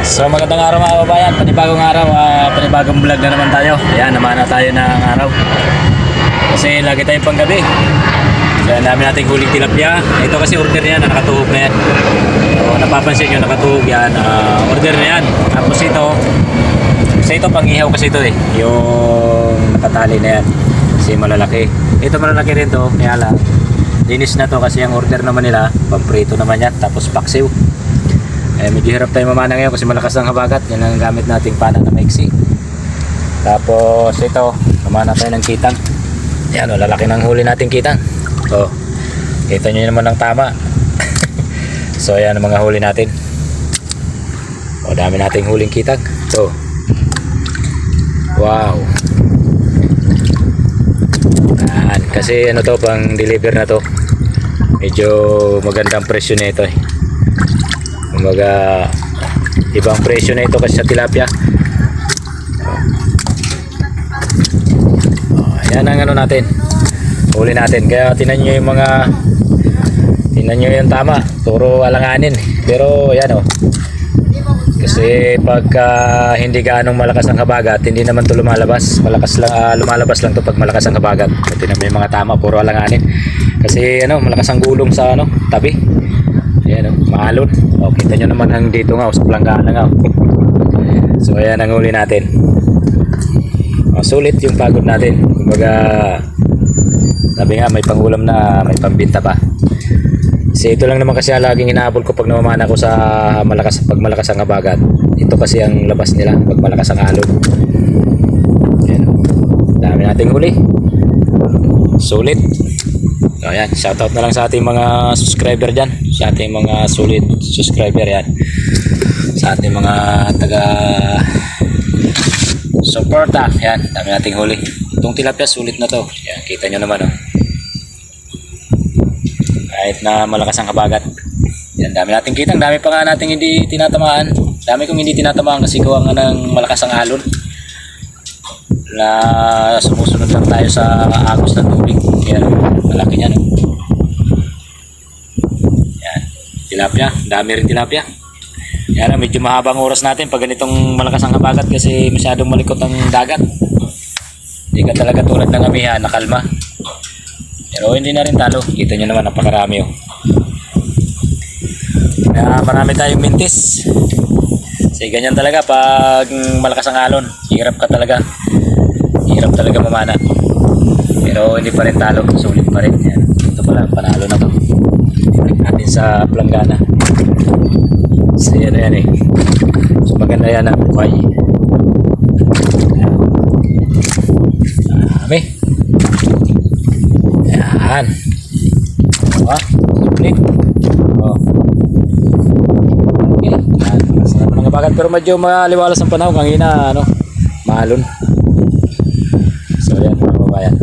So magandang araw mga kababayan, panibagong araw, panibagong vlog na naman tayo. Ayan, naman na tayo ng araw. Kasi lagi tayong panggabi. So ang dami nating huling tilapia. Ito kasi order niya na nakatuhog na yan. So napapansin nyo nakatuhog yan, order na yan. Tapos ito pang-ihaw kasi ito yung nakatali na yan. Kasi malalaki. Ito malalaki rin to, kaya lang linis na to kasi ang order naman nila, pamprito naman yan, tapos paksiw. Medyo hirap tayo mamana ngayon kasi malakas ang habagat. Yan ang gamit nating pana na maiksi. Tapos ito, mamana tayo ng kitang. Yan, lalaki ng huli nating kitang. So, kita nyo naman ng tama. So, ayan ang mga huli natin. O, dami nating huling kitang. So, wow. Yan, kasi ano to, pang deliver na to. Medyo magandang presyo na ito Kumbaga, ibang presyo na ito kasi sa tilapia. Yan ang ano natin, huli natin. Kaya tinan nyo yung tama, puro alanganin. Pero yan kasi pagka hindi gaanong malakas ang habagat, hindi naman to lumalabas. Lumalabas lang to pag malakas ang habagat. Tinan mo yung mga tama, puro alanganin. Kasi malakas ang gulong sa tabi. Ayan maalon. Kita nyo naman ang dito nga sa planggana nga. So ayan ang huli natin. Sulit yung pagod natin. Kumbaga sabi nga may pangulam na, may pambinta pa. Kasi ito lang naman kasi laging inaabol ko pag namamana ko sa pag malakas ang habagat. Ito kasi ang labas nila pag malakas ang alon. Ayan. Dami nating huli. Sulit. So ayan, shoutout na lang sa ating mga subscriber dyan, sa ating mga sulit subscriber yan, sa ating mga taga suporta. Yan, dami nating huli. Itong tilapia sulit na to. Yan, kita nyo naman kahit na malakas ang habagat. Yan, dami nating kitang. Dami pa nga nating hindi tinatamaan. Dami kong hindi tinatamaan kasi gawa nga ng malakas ang alon na sumusunod lang tayo sa agos ng tubig. Yan, malaki niya Yan, tilapia, dami rin tilapia. Yan, medyo mahabang oras natin pag ganitong malakas ang habagat kasi masyadong malikot ang dagat. Hindi ka talaga tulad ng amihan, nakalma. Pero hindi na rin talo. Kita nyo naman, napakarami marami tayong mintis. Kasi ganyan talaga pag malakas ang alon, hirap talaga mamana. Pero hindi pa rin talo, sulit pa rin. Yan. Ito pala, panalo na to. Tingnan natin sa planggana. So yan So maganda yan ang buhay. Dami. Yan. Sulit. Okay. Yan. Sarap ng habagat pero medyo maliwalas ang panahon. Ang ina, maalon. So yan mga kababayan.